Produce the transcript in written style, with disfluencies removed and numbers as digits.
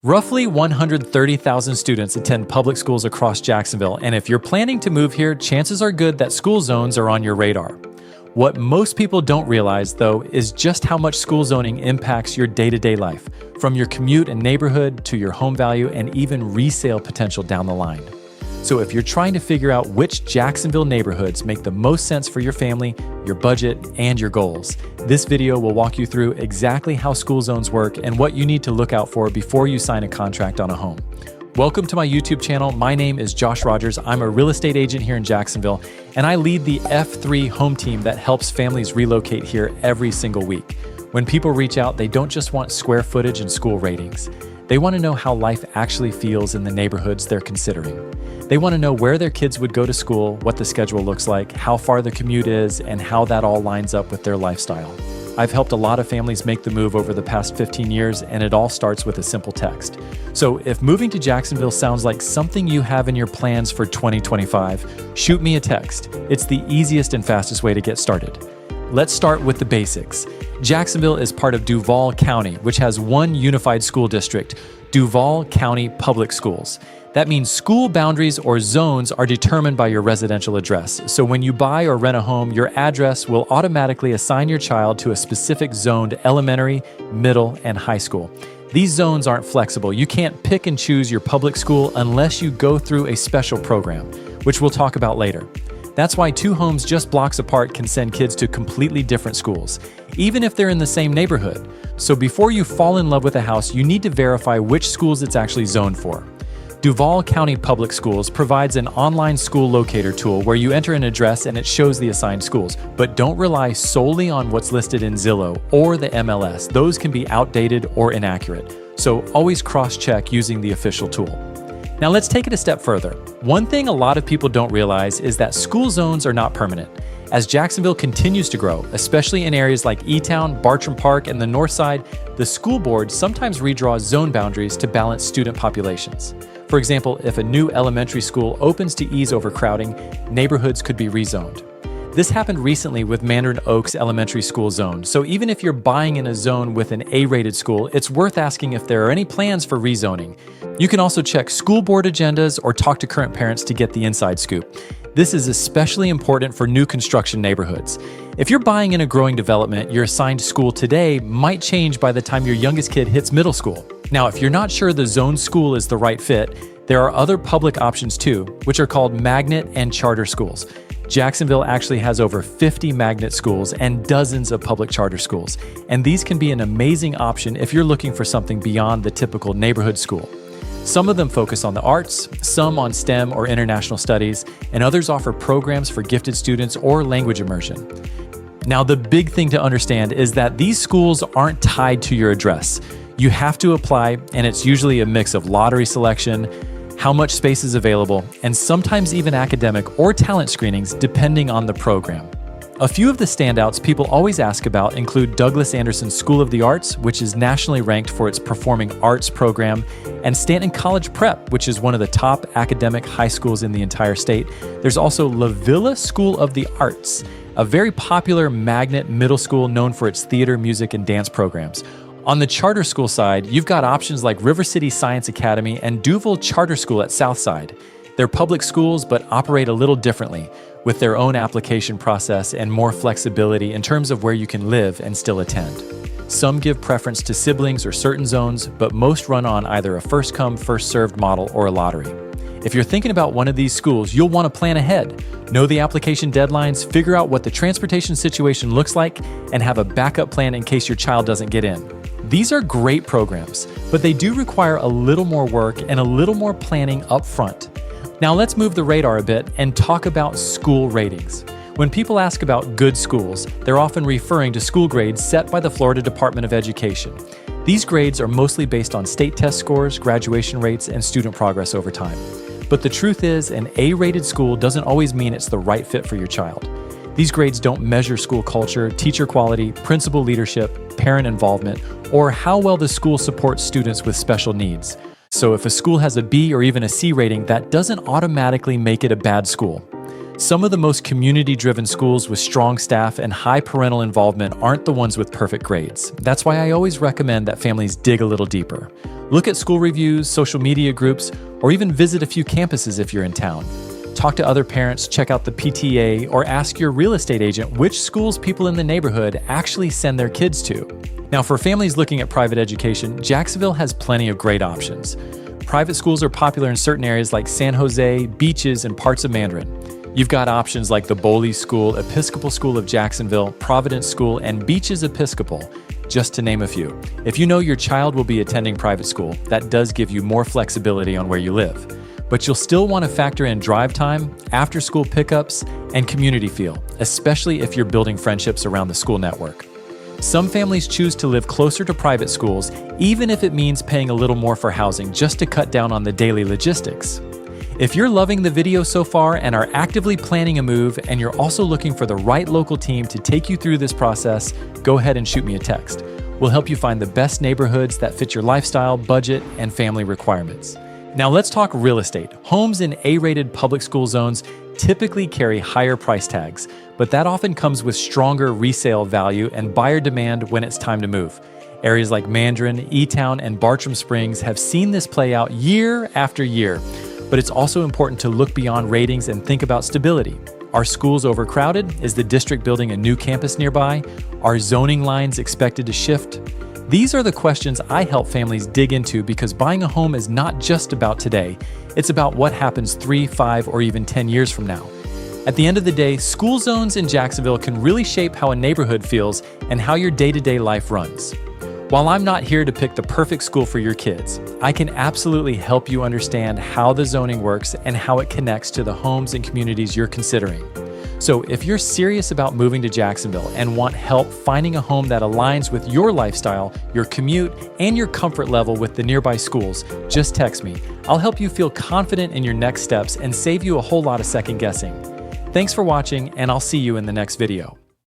Roughly 130,000 students attend public schools across Jacksonville, and if you're planning to move here, chances are good that school zones are on your radar. What most people don't realize, though, is just how much school zoning impacts your day-to-day life, from your commute and neighborhood to your home value and even resale potential down the line. So if you're trying to figure out which Jacksonville neighborhoods make the most sense for your family, your budget, and your goals, this video will walk you through exactly how school zones work and what you need to look out for before you sign a contract on a home. Welcome to my YouTube channel. My name is Josh Rogers. I'm a real estate agent here in Jacksonville, and I lead the F3 home team that helps families relocate here every single week. When people reach out, they don't just want square footage and school ratings. They want to know how life actually feels in the neighborhoods they're considering. They want to know where their kids would go to school, what the schedule looks like, how far the commute is, and how that all lines up with their lifestyle. I've helped a lot of families make the move over the past 15 years, and it all starts with a simple text. So if moving to Jacksonville sounds like something you have in your plans for 2025, shoot me a text. It's the easiest and fastest way to get started. Let's start with the basics. Jacksonville is part of Duval County, which has one unified school district, Duval County Public Schools. That means school boundaries or zones are determined by your residential address. So when you buy or rent a home, your address will automatically assign your child to a specific zoned elementary, middle, and high school. These zones aren't flexible. You can't pick and choose your public school unless you go through a special program, which we'll talk about later. That's why two homes just blocks apart can send kids to completely different schools, even if they're in the same neighborhood. So before you fall in love with a house, you need to verify which schools it's actually zoned for. Duval County Public Schools provides an online school locator tool where you enter an address and it shows the assigned schools. But don't rely solely on what's listed in Zillow or the MLS. Those can be outdated or inaccurate. So always cross-check using the official tool. Now let's take it a step further. One thing a lot of people don't realize is that school zones are not permanent. As Jacksonville continues to grow, especially in areas like E-Town, Bartram Park, and the North Side, the school board sometimes redraws zone boundaries to balance student populations. For example, if a new elementary school opens to ease overcrowding, neighborhoods could be rezoned. This happened recently with Mandarin Oaks Elementary School zone, so even if you're buying in a zone with an A-rated school, it's worth asking if there are any plans for rezoning. You can also check school board agendas or talk to current parents to get the inside scoop. This is especially important for new construction neighborhoods. If you're buying in a growing development, your assigned school today might change by the time your youngest kid hits middle school. Now, if you're not sure the zoned school is the right fit, there are other public options too, which are called magnet and charter schools. Jacksonville actually has over 50 magnet schools and dozens of public charter schools, and these can be an amazing option if you're looking for something beyond the typical neighborhood school. Some of them focus on the arts, some on STEM or international studies, and others offer programs for gifted students or language immersion. Now, the big thing to understand is that these schools aren't tied to your address. You have to apply, and it's usually a mix of lottery selection, how much space is available, and sometimes even academic or talent screenings depending on the program. A few of the standouts people always ask about include Douglas Anderson School of the Arts, which is nationally ranked for its performing arts program, and Stanton College Prep, which is one of the top academic high schools in the entire state. There's also La Villa School of the Arts, a very popular magnet middle school known for its theater, music, and dance programs. On the charter school side, you've got options like River City Science Academy and Duval Charter School at Southside. They're public schools but operate a little differently, with their own application process and more flexibility in terms of where you can live and still attend. Some give preference to siblings or certain zones, but most run on either a first-come, first-served model or a lottery. If you're thinking about one of these schools, you'll want to plan ahead. Know the application deadlines, figure out what the transportation situation looks like, and have a backup plan in case your child doesn't get in. These are great programs, but they do require a little more work and a little more planning up front. Now let's move the radar a bit and talk about school ratings. When people ask about good schools, they're often referring to school grades set by the Florida Department of Education. These grades are mostly based on state test scores, graduation rates, and student progress over time. But the truth is, an A-rated school doesn't always mean it's the right fit for your child. These grades don't measure school culture, teacher quality, principal leadership, parent involvement, or how well the school supports students with special needs. So if a school has a B or even a C rating, that doesn't automatically make it a bad school. Some of the most community-driven schools with strong staff and high parental involvement aren't the ones with perfect grades. That's why I always recommend that families dig a little deeper. Look at school reviews, social media groups, or even visit a few campuses if you're in town. Talk to other parents, check out the PTA, or ask your real estate agent which schools people in the neighborhood actually send their kids to. Now, for families looking at private education, Jacksonville has plenty of great options. Private schools are popular in certain areas like San Jose, Beaches, and parts of Mandarin. You've got options like the Boley School, Episcopal School of Jacksonville, Providence School, and Beaches Episcopal, just to name a few. If you know your child will be attending private school, that does give you more flexibility on where you live. But you'll still want to factor in drive time, after-school pickups, and community feel, especially if you're building friendships around the school network. Some families choose to live closer to private schools, even if it means paying a little more for housing just to cut down on the daily logistics. If you're loving the video so far and are actively planning a move, and you're also looking for the right local team to take you through this process, go ahead and shoot me a text. We'll help you find the best neighborhoods that fit your lifestyle, budget, and family requirements. Now let's talk real estate. Homes in A-rated public school zones typically carry higher price tags, but that often comes with stronger resale value and buyer demand when it's time to move. Areas like Mandarin, E-Town, and Bartram Springs have seen this play out year after year. But it's also important to look beyond ratings and think about stability. Are schools overcrowded? Is the district building a new campus nearby? Are zoning lines expected to shift? These are the questions I help families dig into, because buying a home is not just about today. It's about what happens 3, 5, or even 10 years from now. At the end of the day, school zones in Jacksonville can really shape how a neighborhood feels and how your day-to-day life runs. While I'm not here to pick the perfect school for your kids, I can absolutely help you understand how the zoning works and how it connects to the homes and communities you're considering. So if you're serious about moving to Jacksonville and want help finding a home that aligns with your lifestyle, your commute, and your comfort level with the nearby schools, just text me. I'll help you feel confident in your next steps and save you a whole lot of second guessing. Thanks for watching, and I'll see you in the next video.